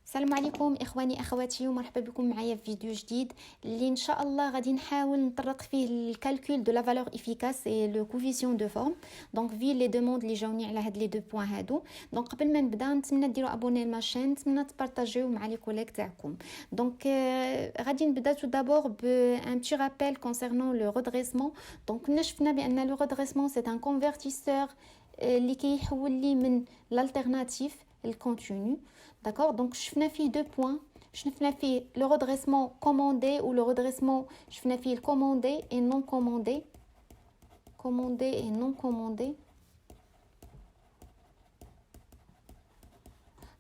السلام عليكم اخواني اخواتي ومرحبا بكم معايا في فيديو جديد اللي ان شاء الله غادي نحاول نطرق فيه الكالكول دو لا فالور افيكاس اي لو كوفيسيون دو فورم. دونك في لي دوموند اللي جاوني على هاد لي دو بوين هادو. دونك قبل ما نبدا نتمنى ديروا ابوني للماشين، نتمنى تبارطاجيو مع لي كوليغ تاعكم. دونك غادي نبدا تو دابور ب ان بتي رابيل كونسيرنون لو ريدريسمون. دونك كنا شفنا بان لو ريدريسمون سي ان كونفرتيسور اللي كيحول لي من l'alternative الكونتينيو. D'accord, donc je fais deux points. Je fais le redressement commandé ou le redressement, je fais le commandé et non commandé. Commandé et non commandé.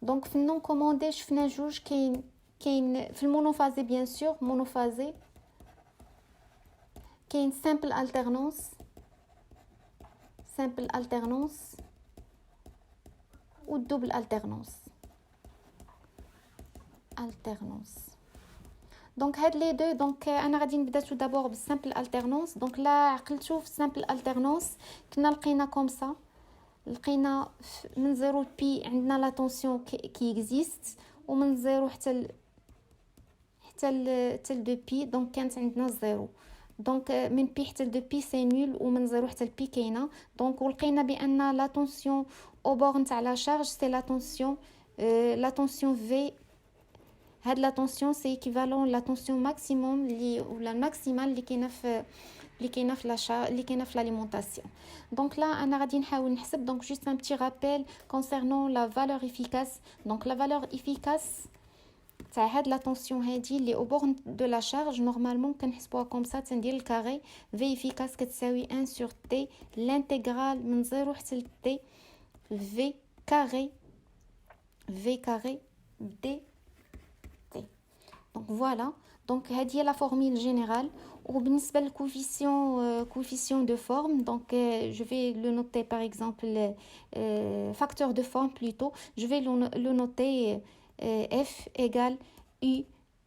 Donc, في non commandé, je fais جوج كاين في المونوفازي bien sûr, monophasé. كاين simple alternance ou double alternance. Donc هاد les deux. Donc انا غادي نبدا tout d'abord بالsimple alternance. Donc là عقلتو في simple alternance كنا لقينا كوم سا، لقينا من 0 بي عندنا لا طونسيون كي اكزيست، ومن 0 حتى ل 2 بي دونك كانت عندنا 0. دونك من بي حتى ل 2 بي سي نول، ومن 0 حتى ل بي كاينه. دونك ولقينا بان لا طونسيون او بورن تاع لا شارج سي لا طونسيون في. هاد لا طونسيون سي ايكيفالون لا طونسيون ماكسيموم لي ولا الماكسيمال اللي كاينه في لاشا اللي كاينه في لاليمونطاسيون. دونك لا انا غادي نحاول نحسب. دونك جوست ان بتي رابيل كونسيرنون لا فالور افيكاس. دونك لا فالور افيكاس تاع هاد لا طونسيون هادي اللي او بورن دو لا شارج نورمالمون كنحسبوها كوم سا، تندير الكاري في افيكاس كتساوي 1 سور تي لانتيغرال من 0 حتى ل تي في كاري دي. Donc voilà, donc هذه la formule générale. وبالنسبة coefficient de forme, donc je vais le noter par exemple facteur de forme plutôt. Je vais le noter F égale U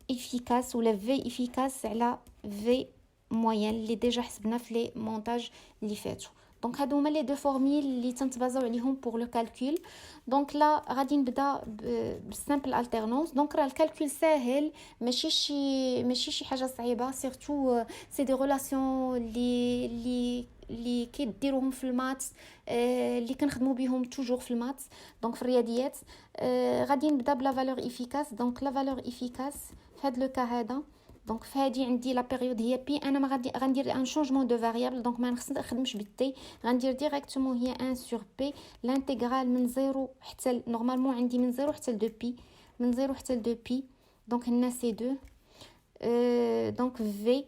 efficace ou la V efficace على V moyenne اللي déjà حسبنا في les montages اللي فاتوا. دونك هادو هما لي دو فورميل اللي تنتبازاو عليهم بور لو كالكول. دونك لا غادي نبدا بالسامبل التيرنونس. دونك راه الكالكول ساهل، ماشي شي حاجه صعيبه، سيرتو سي دي ريلاسيون اللي كيديروهم في المات، اللي كنخدموا بهم توجور في المات. دونك في الرياضيات غادي نبدا بلا فالور افيكاس. دونك لا فالور افيكاس في هذا لو كا هذا، دونك في هذه عندي لا بيريود هي بي. انا ما غندير ان شونجمون دو فاريابل، دونك ما نخدمش بالتي، غندير ديريكتومون هي 1 سور بي لانتيغرال من 0 حتى نورمالمون عندي من 0 حتى ل 2 بي، من 0 حتى ل 2 بي. دونك هنا سي 2 دونك في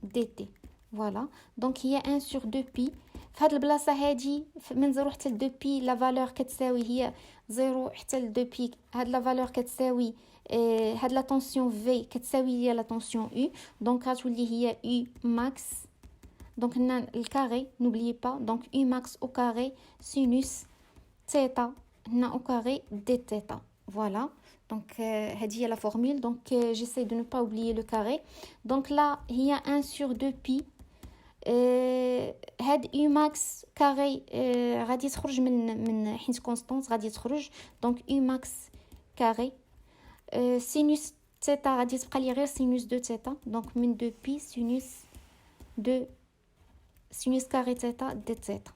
دي تي. فوالا دونك هي 1 سور 2 بي. في هاد البلاصه هادي من 0 حتى ل 2 بي لا فالور كتساوي هي 0 حتى ل 2 بي. هاد لا فالور كتساوي هاد لا طونسيون في كتساوي هي لا طونسيون يو، دونك غتولي هي يو ماكس. دونك هنا الكاري نوبلي با، دونك يو ماكس او كاري سينوس تيتا هنا او كاري دي تيتا. فوالا دونك هذه هي لا فورمول. دونك جيساي دو نو با اوبليي لو كاري. دونك لا هي 1 سور 2 بي. هاد يو ماكس كاري غادي تخرج من حيت كونستانس غادي تخرج. دونك يو ماكس كاري سينوس تيتا غادي تبقى لي غير سينوس دو تيتا. دونك من 2 بي سينوس كاري تيتا دي تيتا.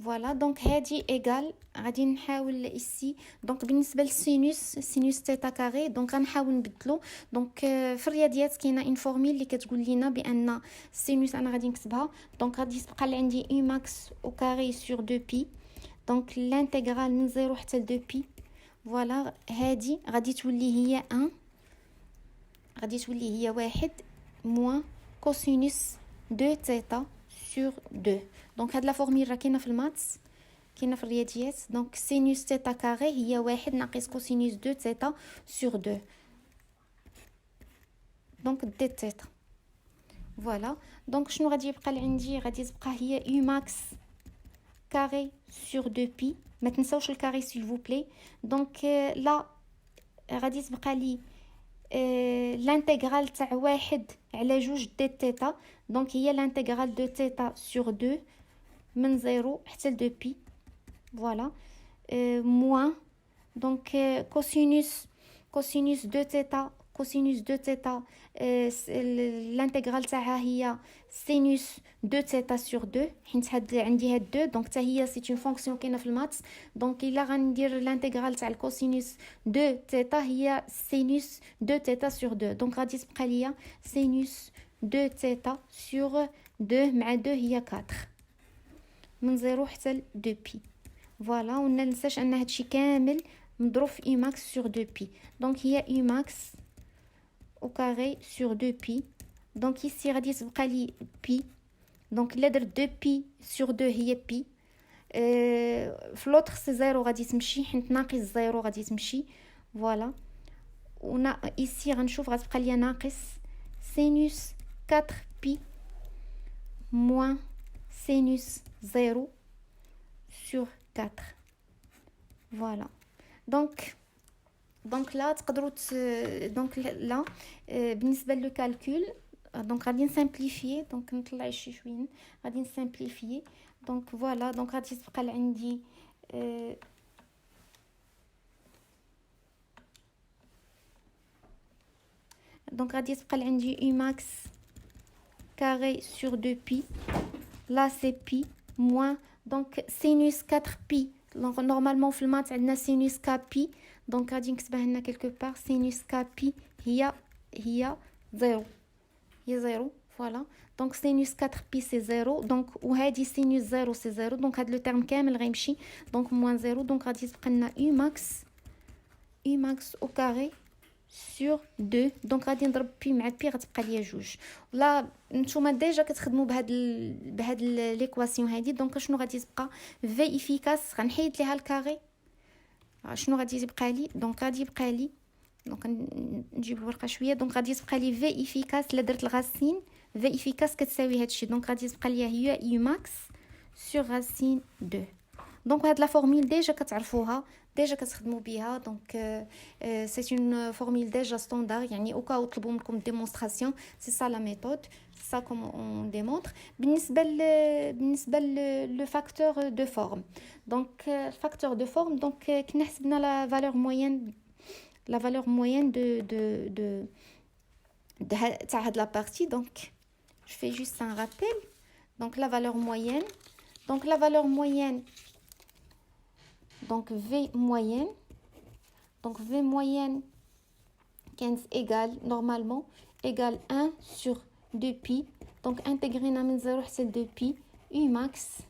فوالا دونك هادي ايغال غادي نحاول ايسي. دونك بالنسبه للسينوس تيتا كاري دونك غنحاول نبدلو. دونك في الرياضيات كاينه ان فورميل اللي كتقول لنا بان السينوس انا غادي نكتبها. دونك غادي تبقى لي عندي يو ماكس او كاري سور 2 بي، دونك لانتيغرال من 0 حتى ل 2 بي. فوالا هادي غادي تولي هي 1، غادي تولي هي 1 موان كوسينوس دو تيتا سور 2. دونك هاد لا فورميل راه كاينه في الماتس، كاينه في الرياضيات. دونك سينوس تيتا كاري هي 1 ناقص كوسينوس دو تيتا سور 2، دونك دي تيتا. فوالا دونك شنو غادي يبقى لي عندي؟ غادي تبقى هي يو ماكس كاري سور 2 بي. ما تنساوش الكاري سيل فو بلي. دونك لا غادي تبقى لي l'intégral تاع 1 على 2 دي تيتا. دونك هي l'intégral دو تيتا سور 2 من 0 حتى ل 2 بي. فوالا موان Donc cosinus de theta, l'intégrale تاعها هي sinus de theta sur 2 حيت عندي هاد 2 دونك حتى هي سي اون فونكسيون كاينه في الماتس دونك الا غندير الانتيغرال تاع الكوسينوس دو تيتا هي سينوس دو تيتا sur 2 دونك غادي تبقى ليا سينوس دو تيتا sur 2 مع 2 هي 4 من 0 حتى ل 2 بي فوالا وما ننساش ان هادشي كامل مضروب في اي ماكس sur 2 بي دونك هي اي ماكس au carré sur 2 pi donc ici غادي تبقى لي pi donc الا درت 2 pi sur 2 هي pi في لوطر سي 0 غادي تمشي حيت ناقص 0 غادي تمشي فوالا ونا ici غنشوف غتبقى لي ناقص سينوس 4 pi moins sinus 0 sur 4 voilà donc là تقدروا donc là بالنسبه للكالكول دونك غادي نسامبليفيي دونك نطلع شي شويه غادي نسامبليفيي دونك فوالا دونك غادي تبقى عندي دونك غادي تبقى عندي اي ماكس carré sur 2 pi là c'est pi moins donc sinus 4 pi donc normalement في المات عندنا sinus k pi donc غادي نكتبها هنا quelque part sinus k pi هي 0 هي 0 voilà donc sinus 4 pi c'est 0 donc وهذه sinus 0 c'est 0 donc هذا لو تيرم كامل غيمشي donc moins 0 donc غادي تبقى لنا u max au carré sur 2 دونك غادي نضرب بي مع بي غتبقى ليا جوج ولا نتوما ديجا كتخدموا بهاد ليكواسيون هادي دونك شنو غادي تبقى في افيكاس غنحيد ليها الكاري شنو غادي تبقى لي دونك غادي يبقى لي دونك نجيب الورقه شويه دونك غادي تبقى لي في افيكاس الا درت الغاسين في افيكاس كتساوي هادشي دونك غادي تبقى ليا هي يو ماكس سور غاسين 2 دونك هاد لا فورمول ديجا كتعرفوها ديجا كتخدموا بها دونك سي اون فورمول ديجا ستاندار يعني اوكا طلبوا منكم ديمونستراسيون سي سا لا ميثود سي سا كوم اون ديمونتر بالنسبه لو فاكتور دو فورم دونك الفاكتور دو فورم دونك كنا حسبنا لا فالور موين دو تاع هاد لا بارتي دونك je fais juste un rappel donc la valeur moyenne donc V moyenne donc V moyenne 15 égale normalement égale 1 sur 2 pi donc intégrina من 0 حتى 2 pi U max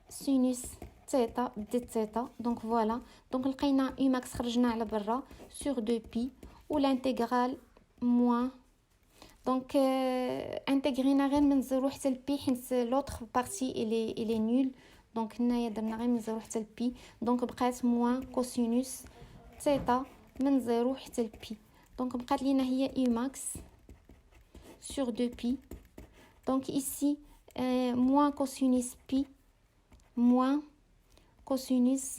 sinus theta d theta donc voilà donc لقينا U max خرجنا على برا sur 2 pi ou l'intégrale moins donc intégrina غير من 0 حتى pi حيت l'autre partie il est nul دونك هنايا درنا غير من 0 حتى لبي دونك بقات موان كوسينوس ثيتا من 0 حتى لبي دونك بقات لينا هي اي ماكس sur 2 بي دونك ايسي موان كوسينوس بي موان كوسينوس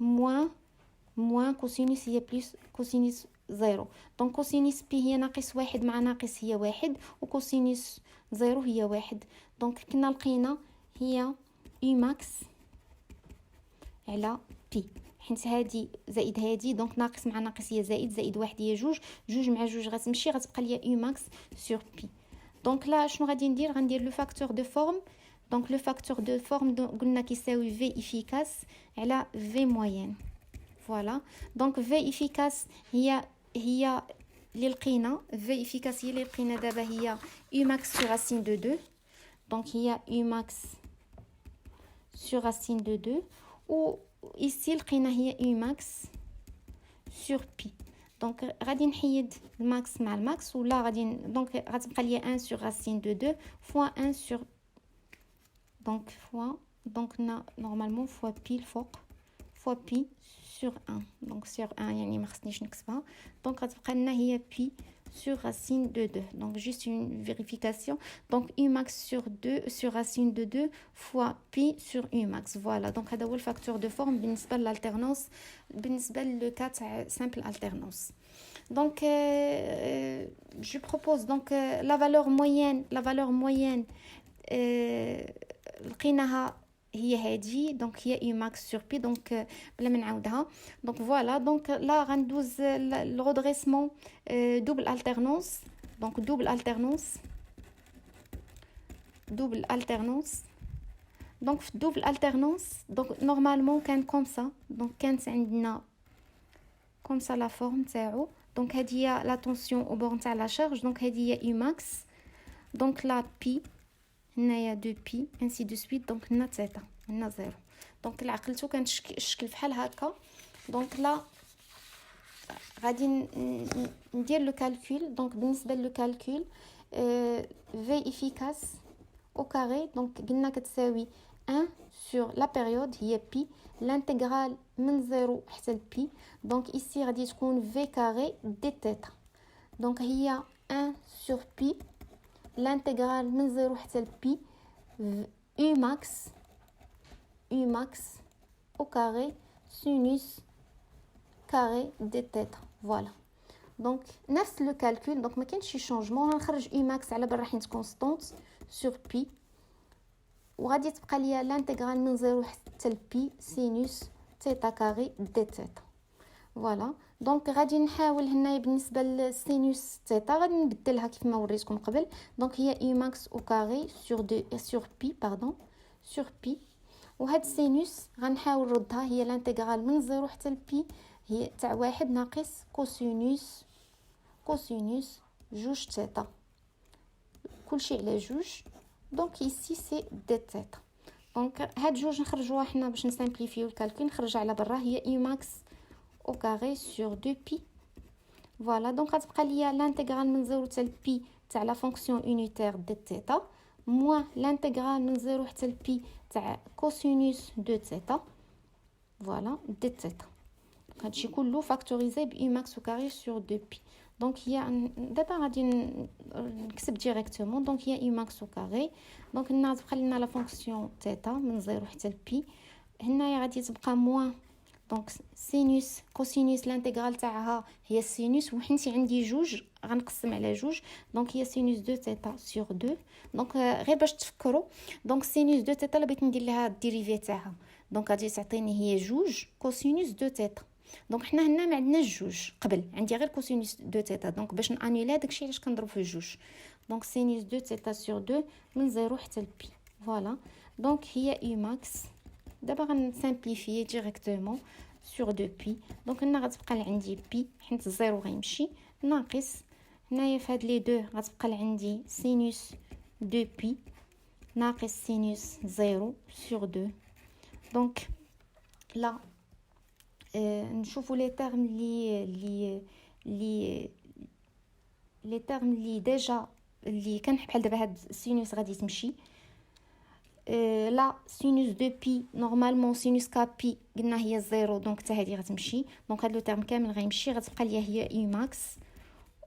موان كوسينوس هي بلس كوسينوس 0 دونك كوسينوس بي هي ناقص 1 مع ناقص هي 1 وكوسينوس 0 هي 1 دونك كنا لقينا هي U max على بي حيت هادي زائد هادي دونك ناقص مع ناقص هي زائد زائد واحد هي جوج مع جوج غتمشي غتبقى ليا U max sur بي دونك لا شنو غادي ندير غندير لو فاكتور دو فورم دونك لو فاكتور دو فورم قلنا كيساوي في افيكاس على في موين فوالا دونك في افيكاس هي اللي لقينا في افيكاس هي اللي لقينا دابا هي U max sur racine de 2 دونك هي U max sur racine de 2 ou ici لقينا هي U max sur pi donc غادي نحيد الماكس مع الماكس ولا غادي دونك غتبقى ليا 1 sur racine de 2 fois 1 sur donc fois donc normalement fois pi الفوق fois pi sur 1 donc sur 1 يعني ما خصنيش نكتبها دونك غتبقى لنا هي pi sur racine de 2 donc juste une vérification donc U max sur 2 sur racine de 2 fois pi sur U max voilà donc هذا هو الفاكتور دو فورم بالنسبه للالترنانس بالنسبه لو كا تاع simple alternance donc je propose donc la valeur moyenne لقيناها هي هادي دونك هي اي ماكس سور بي دونك بلا ما نعاودها دونك فوالا دونك لا غندوز الغودغيسمون دوبل التيرنونس دونك دوبل التيرنونس دونك في الدوبل التيرنونس دونك نورمالمون كان كوم سا دونك كانت عندنا كوم سا لا فورم تاعو دونك هذه هي لا طونسيون او بور تاع لا شارج دونك هذه هي اي ماكس دونك لا بي هنايا دو بي انسي دو سويت دونك هنا تيتا هنا زيرو دونك الا عقلتو كان الشكل بحال هكا دونك لا غادي ندير لو كالكول دونك بالنسبه لو كالكول في افيكاس au carré donc قلنا كتساوي 1 sur la période هي بي l'intégrale من 0 حتى ل بي donc ici غادي تكون v carré دي تيتا donc هي 1 sur بي l'intégrale من 0 حتى ل بي u max au carré sinus carré دي تيتا فوالا دونك نفس لو كالكول دونك ما كاينش شي شونجمون غنخرج u max على بالها حيت كونستانت sur pi وغادي تبقى ليا لانتيغرال من 0 حتى ل بي سينوس تيتا كاري دي تيتا فوالا دونك غادي نحاول هنايا بالنسبه للسينوس تيتا غادي نبدلها كيف ما وريتكم قبل دونك هي اي ماكس او كاري سور بي باردون سور بي وهاد السينوس غنحاول نردها هي لانتيغرال من 0 حتى ل بي هي تاع 1 ناقص كوسينوس جوج تيتا كلشي على جوج دونك ici c'est دي تيتا دونك هاد جوج نخرجوها حنا باش نسامبليفيو الكالكول نخرج على برا هي اي ماكس او كاري سور 2 بي فوالا دونك غتبقى ليا لانتيغرال من 0 حتى ل بي تاع لا فونكسيون يونيتير دي تيتا موان لانتيغرال من 0 حتى ل بي تاع كوسينوس 2 تيتا فوالا دي تيتا هادشي كله فاكتوريزي ب اي ماكس او كاري سور 2 بي دونك هي دابا غادي نكتب ديريكتومون دونك هي اي ماكس او كاري دونك هنا تبقى لنا لا فونكسيون تيتا من 0 حتى ل بي هنايا غادي تبقى موان دونك سينوس كوسينوس لانتيغرال تاعها هي السينوس وحنتي عندي جوج غنقسم على جوج دونك هي سينوس 2 تيتا سور 2 دونك غير باش تفكروا دونك سينوس 2 تيتا اللي بغيت ندير لها الديريفي تاعها دونك غادي تعطيني هي جوج كوسينوس 2 تيتا دونك حنا هنا ما عندناش جوج قبل عندي غير كوسينوس 2 تيتا دونك باش نانيلي داكشي علاش كنضرب في جوج دونك سينوس 2 تيتا سور 2 من 0 حتى ل بي فوالا دونك هي اي ماكس دابا غنسامبليفي ديريكتومون سور 2 بي دونك هنا غتبقى عندي بي حيت الزيرو غيمشي ناقص هنايا في هاد لي دو غتبقى عندي سينوس 2 بي ناقص سينوس 0 سور 2 دونك لا نشوفوا لي تيرم لي تيرم اللي ديجا اللي كان بحال دابا هاد السينوس غادي تمشي لا سينوس 2 بي نورمالمون سينوس كا بي قلنا هي 0 دونك حتى هذه غتمشي دونك هاد لو تيرم كامل غيمشي غتبقى ليا هي اي ماكس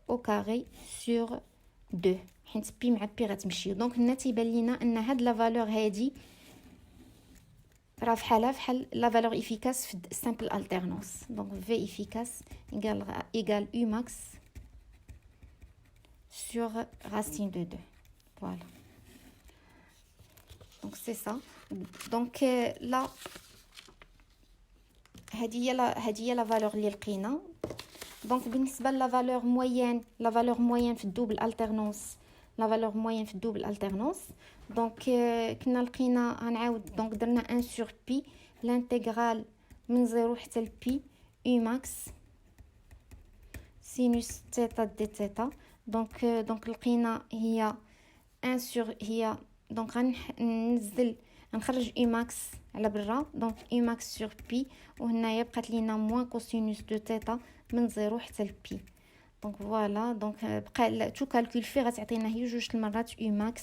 او كاري سور 2 حيت بي مع بي غتمشي دونك هنا تيبان لينا ان هاد لا فالور هادي راه فحال لا فالور افيكاس في السامبل التيرنونس دونك في افيكاس ايغال u max sur racine de 2 voilà donc c'est ça donc là هذه هي لا فالور اللي لقينا دونك بالنسبه لا فالور موين في الدوبل التيرنونس لا فالور موين في الدوبل التيرنونس دونك كنا لقينا غنعاود دونك درنا 1 سور بي لانتيغرال من 0 حتى ل بي u max سينوس تيتا دي تيتا دونك لقينا هي 1 سور هي دونك غننزل غنخرج u max على برا دونك u max سور بي وهنايا بقات لينا موان كوسينوس دو تيتا من 0 حتى ل بي دونك فوالا دونك بقى تو كالكول في غتعطينا هي جوج المرات u max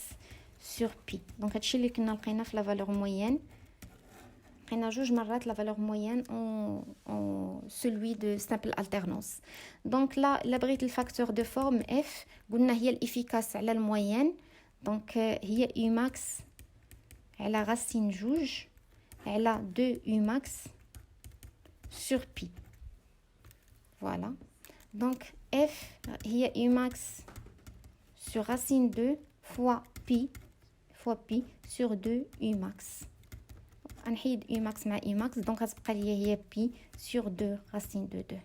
سور بي دونك هادشي اللي كنا لقينا في لا فالور موين لقينا جوج مرات لا فالور موين اون سولوي دو سامبل التيرنونس دونك لا بغيت الفاكتور دو فورم اف قلنا هي الافيكاس على الموين دونك هي u max على راسين جوج على 2 u max sur pi voilà donc f هي u max sur racine 2 fois pi sur 2 u max غنحيد U max مع U max دونك غتبقى لي هي Pi sur 2 racine de 2.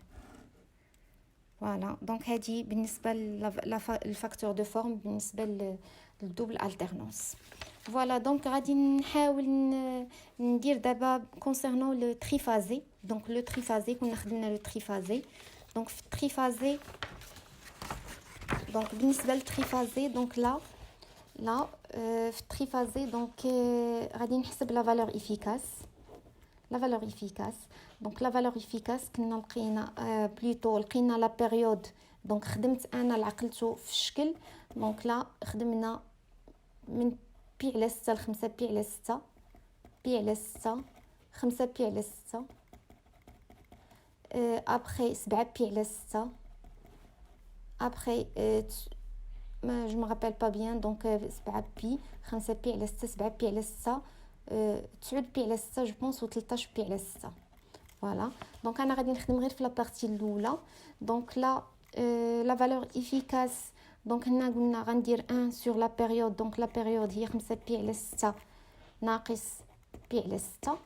فوالا دونك هذه بالنسبه للفاكتور دو فورم بالنسبه للدوبل الترنونس. فوالا دونك غادي نحاول ندير دابا كونسيرنون لو تريفازي. دونك لو تريفازي كنا خدمنا لو تريفازي. دونك في التريفازي دونك بالنسبه للتريفازي دونك لا في التريفازي دونك غادي نحسب لا فالور افيكاس. لا فالور افيكاس دونك لا فالور افيكاس كنا لقينا بلوتو لقينا لا بيريود. دونك خدمت انا العقلته في الشكل. دونك لا خدمنا من بي على 6 ل 5 بي على 6 بي على 6 5 بي على 6 ابري 7 بي على 6 ابري ما جو مغابيل با بيان دونك 7 بي 5 بي على 6 7 بي على 6 9 بي على 6 جو بونس و 13 بي على 6. فوالا دونك انا غادي نخدم غير في لا بارتي الاولى. دونك لا لا فالور افيكاس دونك هنا قلنا غندير 1 سور لا بيريود. دونك لا بيريود هي 5 بي على 6 ناقص بي على 6.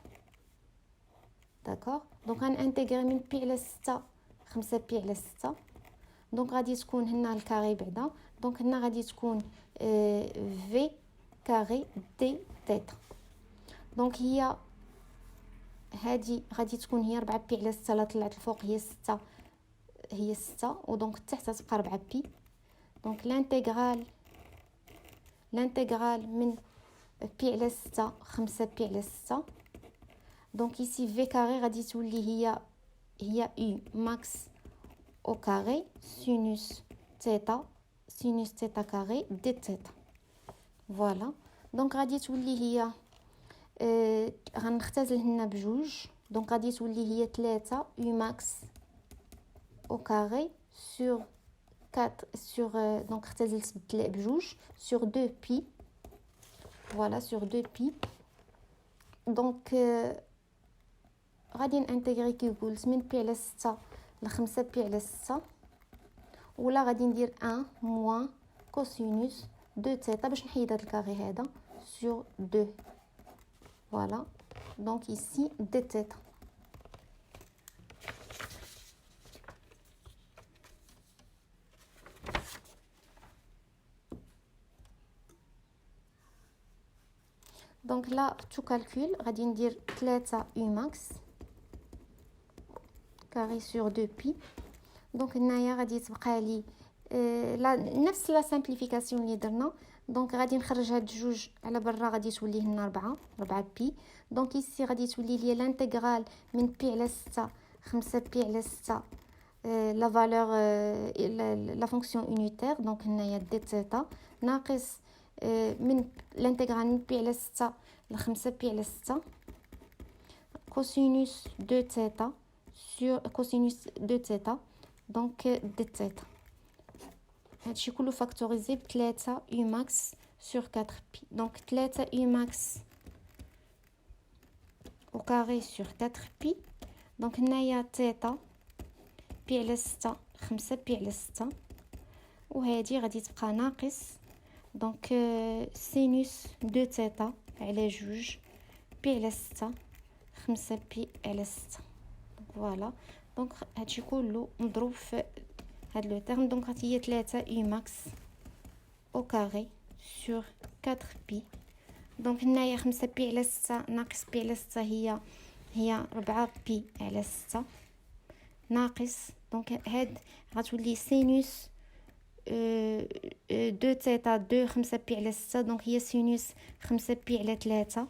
داكوغ دونك غنانتيغري من بي على 6 5 بي على 6. دونك غادي تكون هنا الكاري بعدا. دونك هنا غادي تكون في كاري دي تيتا. دونك هي هادي غادي تكون هي 4 بي على 6 لا طلعت الفوق هي 6 هي 6 ودونك تحت تبقى 4 بي. دونك لانتيغرال من بي على 6 5 بي على 6. دونك ici في كاري غادي تولي هي يو ماكس او كاري سينوس تيتا كاري دي تيتا. فوالا دونك غادي تولي هي غنختزل هنا بجوج. دونك غادي تولي هي 3 يو ماكس او كاري سور 4 سور دونك اختزلت بجوج سور 2 بي. فوالا سور 2 بي. دونك غادي نانتيغري كي قلت من بي على 6 ل 5 بي على 6 ولا غادي ندير 1 موان كوسينوس 2 تيتا باش نحيد هذا الكاري هذا سور 2. فوالا دونك ici دي تيتا. دونك لا تو كالكول غادي ندير 3 يو ماكس كاري سور 2 بي. دونك هنايا غادي تبقى لي نفس لا سامبليفيكاسيون اللي درنا. دونك غادي نخرج هاد جوج على برا غادي تولي لنا 4 بي. دونك ici غادي تولي لي لانتيغرال من بي على 6 5 بي على 6 لا فالور لا فونكسيون يونيتير. دونك هنايا دي تيتا ناقص من لانتيغرال من بي على 6 ل 5 بي على 6 كوسينوس 2 تيتا سور كوسينوس 2 تيتا. دونك دي تيتا هادشي كله فاكتوريزي ب 3 يو ماكس سور 4 بي. دونك 3 يو ماكس au carré sur 4 بي. دونك هنايا تيتا بي على 6 5 بي على 6 وهادي غادي تبقى ناقص دونك سينوس 2 تيتا على جوج بي على 6 5 بي على 6. فوالا دونك هادشي كله مضروب في هاد لو تيرم. دونك هي 3 يو ماكس او كاري سور 4 بي. دونك هنايا 5 بي على 6 ناقص بي على 6 هي 4 بي على 6 ناقص دونك هاد غتولي سينوس 2 تيتا 2 5 بي على 6. دونك هي سينوس 5 بي على 3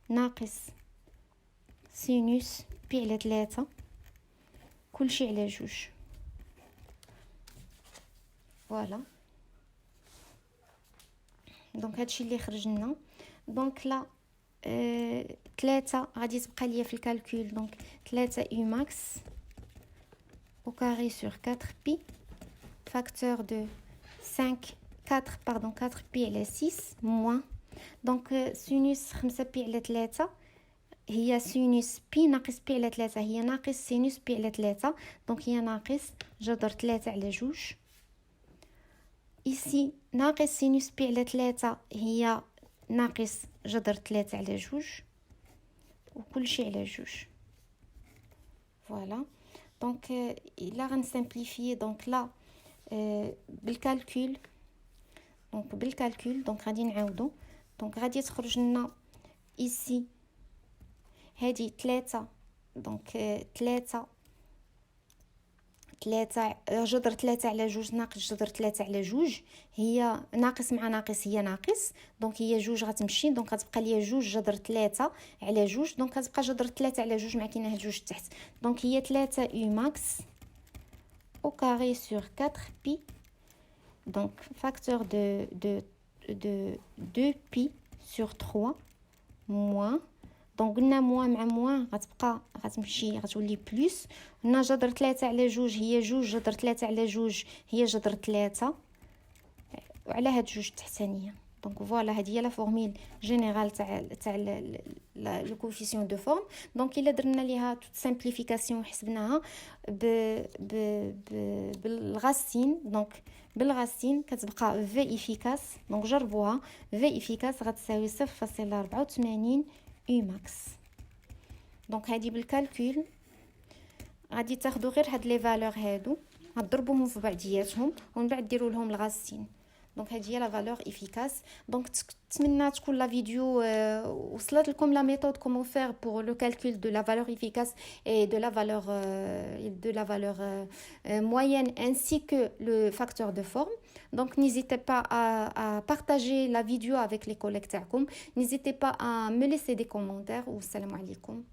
ناقص سينوس بي على 3 كلشي على جوج. فوالا دونك هادشي اللي خرج لنا. دونك لا 3 غادي تبقى ليا في الكالكول. دونك 3 يو ماكس au carré sur 4 pi facteur de 4 pi على 6 moins دونك سينوس 5 بي على 3 هي سينوس بي ناقص بي على 3 هي ناقص سينوس بي على 3. دونك هي ناقص جذر 3 على جوج. ici ناقص سينوس بي على 3 هي ناقص جذر 3 على جوج. وكل شيء على جوج. فوالا دونك الا غنسامبليفي دونك لا بالكالكول دونك غادي نعاودو. دونك غادي تخرج لنا ايسي هادي 3 دونك 3 جذر 3 على جوج ناقص جذر 3 على جوج هي ناقص مع ناقص هي ناقص. دونك هي جوج غتمشي دونك غتبقى ليا جوج جذر 3 على جوج دونك غتبقى جذر 3 على جوج مع كاينه هاد جوج تحت. دونك هي 3 يو ماكس au carré sur 4 pi. Donc facteur de 2 pi sur 3 moins. دونك قلنا موان مع موان غتمشي غتولي بلس. قلنا جذر 3 على جوج هي جوج جذر 3 على جوج هي جذر 3 وعلى هاد جوج تحتانيه. دونك فوالا هذه هي لا فورميل جينيرال تاع لو كوفيسيون دو فورم. دونك الا درنا ليها توت سامبليفيكاسيون وحسبناها بالغاسين دونك بالغاسين كتبقى في افيكاس. دونك جربوها في افيكاس غتساوي 0.84 يو ماكس. دونك هذه بالكالكول غادي تاخذوا غير هاد لي فالور هادو غضربوهم في بعضياتهم ومن بعد ديروا لهم الغاسين. دونك هذه هي لا فالور افيكاس. دونك نتمنى تكون لا فيديو وصلت لكم لا ميثود كومون فير بور لو كالكول دو لا فالور افيكاس et de la valeur moyenne ainsi que le facteur de forme. Donc n'hésitez pas à partager la vidéo avec les collègues تاعكم. N'hésitez pas à me laisser des commentaires. Salam alaikum.